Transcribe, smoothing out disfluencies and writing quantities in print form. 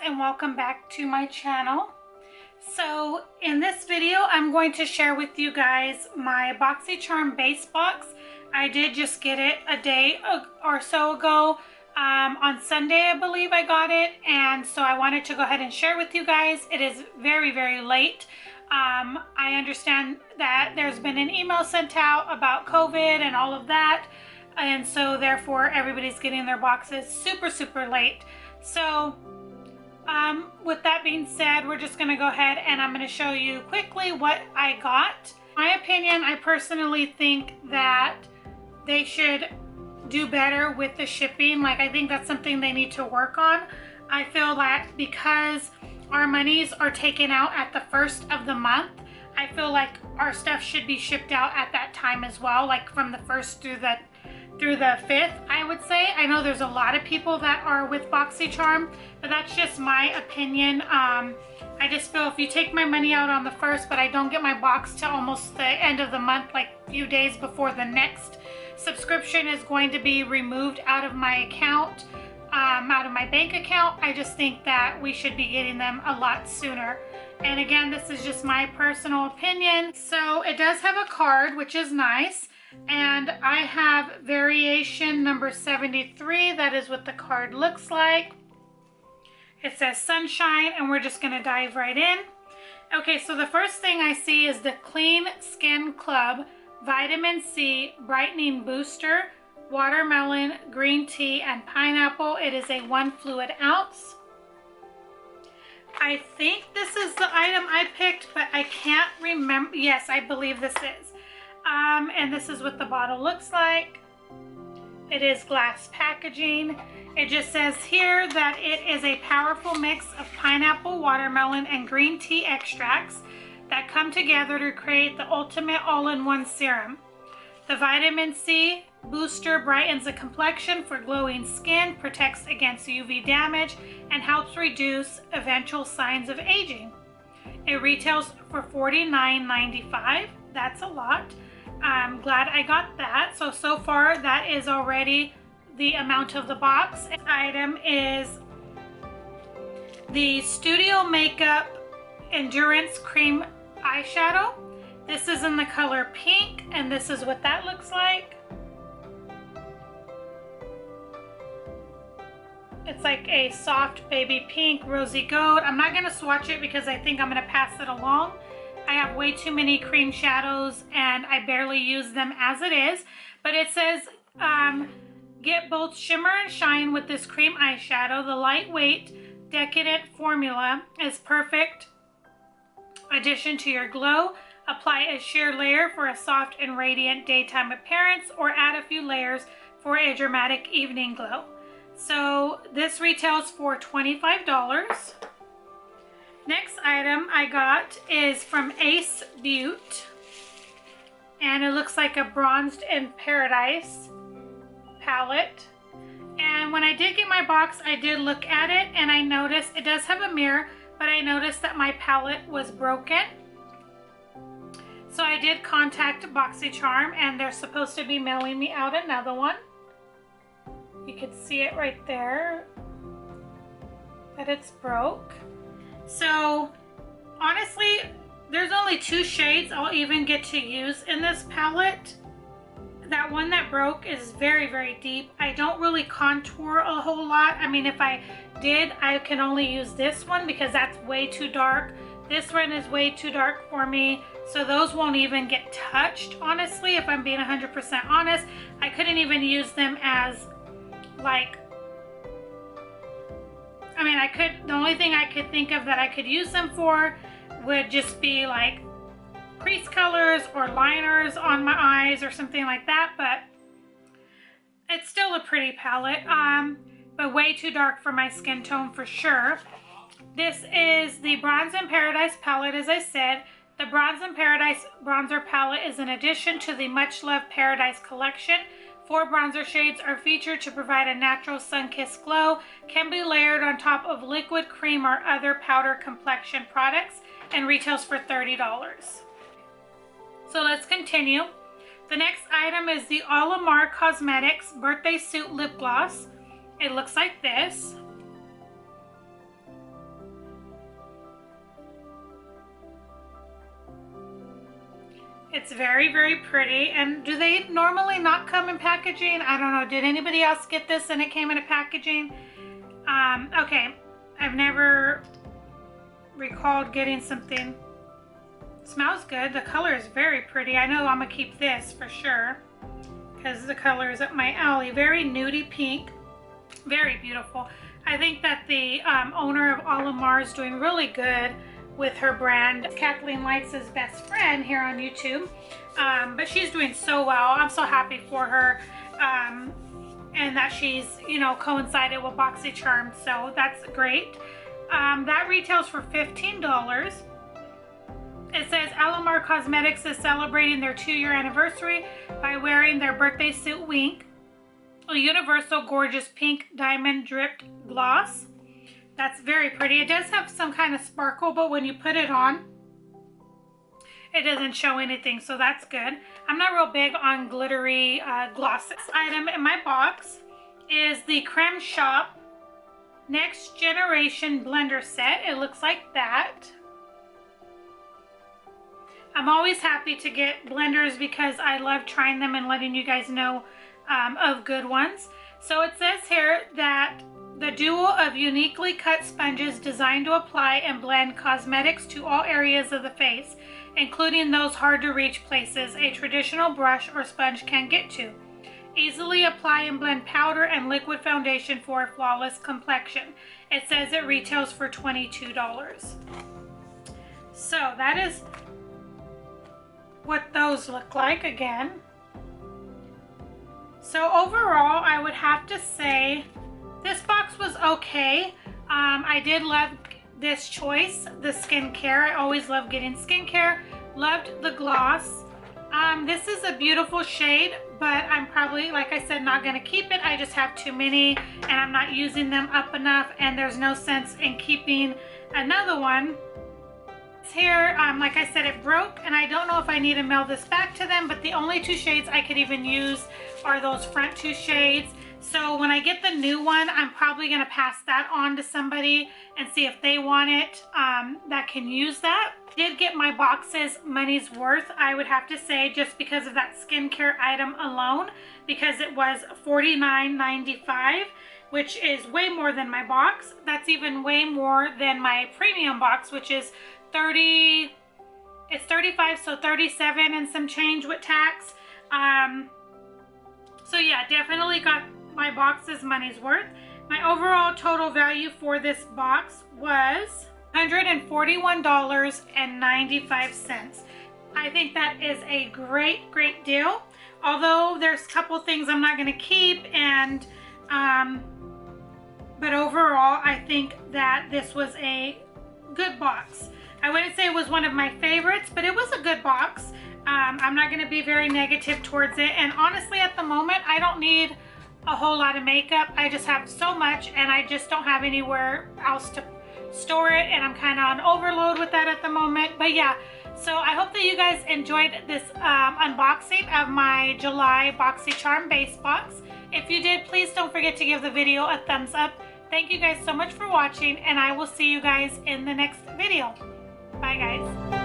and welcome back to my channel. So in this video I'm going to share with you guys my BOXYCHARM Base box. I did just get it a day or so ago. On Sunday I believe I got it, and so I wanted to go ahead and share with you guys. It is very late. I understand that there's been an email sent out about COVID and all of that, and so therefore everybody's getting their boxes super late. So with that being said, we're just going to go ahead and I'm going to show you quickly what I got. My opinion, I personally think that they should do better with the shipping. Like, I think that's something they need to work on. I feel that because our monies are taken out at the first of the month, I feel like our stuff should be shipped out at that time as well, like from the 1st through the 5th, I would say. I know there's a lot of people that are with BOXYCHARM, but that's just my opinion. I just feel if you take my money out on the 1st, but I don't get my box till almost the end of the month, like a few days before the next subscription is going to be removed out of my account, out of my bank account, I just think that we should be getting them a lot sooner. And again, this is just my personal opinion. So it does have a card, which is nice. And I have variation number 73. That is what the card looks like. It says sunshine, and we're just going to dive right in. Okay, so the first thing I see is the Clean Skin Club Vitamin C Brightening Booster, Watermelon, Green Tea, and Pineapple. It is a 1 fluid ounce. I think this is the item I picked, but I can't remember. Yes, I believe this is. And this is what the bottle looks like. It is glass packaging. It just says here that it is a powerful mix of pineapple, watermelon, and green tea extracts that come together to create the ultimate all-in-one serum. The vitamin C booster brightens the complexion for glowing skin, protects against UV damage, and helps reduce eventual signs of aging. It retails for $49.95. That's a lot. I'm glad I got that. So far that is already the amount of the box. This item is the STUDIOMAKEUP Endurance Cream Eyeshadow. This is in the color pink, and this is what that looks like. It's like a soft baby pink, rosy gold. I'm not going to swatch it because I think I'm going to pass it along. I have way too many cream shadows and I barely use them as it is. But it says, get both shimmer and shine with this cream eyeshadow. The lightweight, decadent formula is perfect addition to your glow. Apply a sheer layer for a soft and radiant daytime appearance, or add a few layers for a dramatic evening glow. So this retails for $25. Next item I got is from BEAUTE, and it looks like a Bronzed in Paradise palette. And when I did get my box, I did look at it and I noticed it does have a mirror, but I noticed that my palette was broken. So I did contact BOXYCHARM, and they're supposed to be mailing me out another one. You can see it right there that it's broke. So honestly, there's only 2 shades I'll even get to use in this palette. That one that broke is very deep. I don't really contour a whole lot. I mean, if I did, I can only use this one because that's way too dark. This one is way too dark for me, so those won't even get touched, honestly, if I'm being 100% honest. I couldn't even use them as, like, I mean, I could, the only thing I could think of that I could use them for would just be like crease colors or liners on my eyes or something like that, but it's still a pretty palette, but way too dark for my skin tone for sure. This is the Bronze in Paradise palette, as I said. The Bronze in Paradise bronzer palette is an addition to the much-loved Paradise collection. 4 bronzer shades are featured to provide a natural sun-kissed glow, can be layered on top of liquid cream or other powder complexion products, and retails for $30. So let's continue. The next item is the ALAMAR Cosmetics Birthday Suit Lip Gloss. It looks like this. It's very, very pretty. And do they normally not come in packaging? I don't know. Did anybody else get this and it came in a packaging? Okay. I've never recalled getting something. Smells good. The color is very pretty. I know I'm gonna keep this for sure because the color is up my alley. Very nudie pink. Very beautiful. I think that the owner of ALAMAR is doing really good with her brand. Kathleen Lights' best friend here on YouTube, but she's doing so well. I'm so happy for her, and that she's, you know, coincided with BOXYCHARM, so that's great. That retails for $15. It says ALAMAR Cosmetics is celebrating their 2-year anniversary by wearing their birthday suit Wink, a universal gorgeous pink diamond dripped gloss. That's very pretty. It does have some kind of sparkle, but when you put it on, it doesn't show anything, so that's good. I'm not real big on glittery glosses. Item in my box is the Creme Shop Next Generation Blender Set. It looks like that. I'm always happy to get blenders because I love trying them and letting you guys know of good ones. So it says here that the duo of uniquely cut sponges designed to apply and blend cosmetics to all areas of the face, including those hard to reach places a traditional brush or sponge can get to. Easily apply and blend powder and liquid foundation for a flawless complexion. It says it retails for $22. So that is what those look like again. So overall, I would have to say this box was okay. I did love this choice, the skincare. I always love getting skincare. Loved the gloss. This is a beautiful shade, but I'm probably, like I said, not going to keep it. I just have too many and I'm not using them up enough, and there's no sense in keeping another one. Here, like I said, it broke, and I don't know if I need to mail this back to them, but the only 2 shades I could even use are those front 2 shades. So when I get the new one, I'm probably going to pass that on to somebody and see if they want it that can use that. Did get my box's money's worth, I would have to say, just because of that skincare item alone, because it was $49.95, which is way more than my box. That's even way more than my premium box, which is it's 35, so 37 and some change with tax. So yeah, definitely got my box's money's worth. My overall total value for this box was $141.95. I think that is a great deal. Although there's a couple things I'm not going to keep, and but overall I think that this was a good box. I wouldn't say it was one of my favorites, but it was a good box. I'm not going to be very negative towards it, and honestly at the moment I don't need a whole lot of makeup. I just have so much, and I just don't have anywhere else to store it, and I'm kind of on overload with that at the moment. But yeah, so I hope that you guys enjoyed this unboxing of my July BOXYCHARM Base box. If you did, please don't forget to give the video a thumbs up. Thank you guys so much for watching, and I will see you guys in the next video. Bye guys.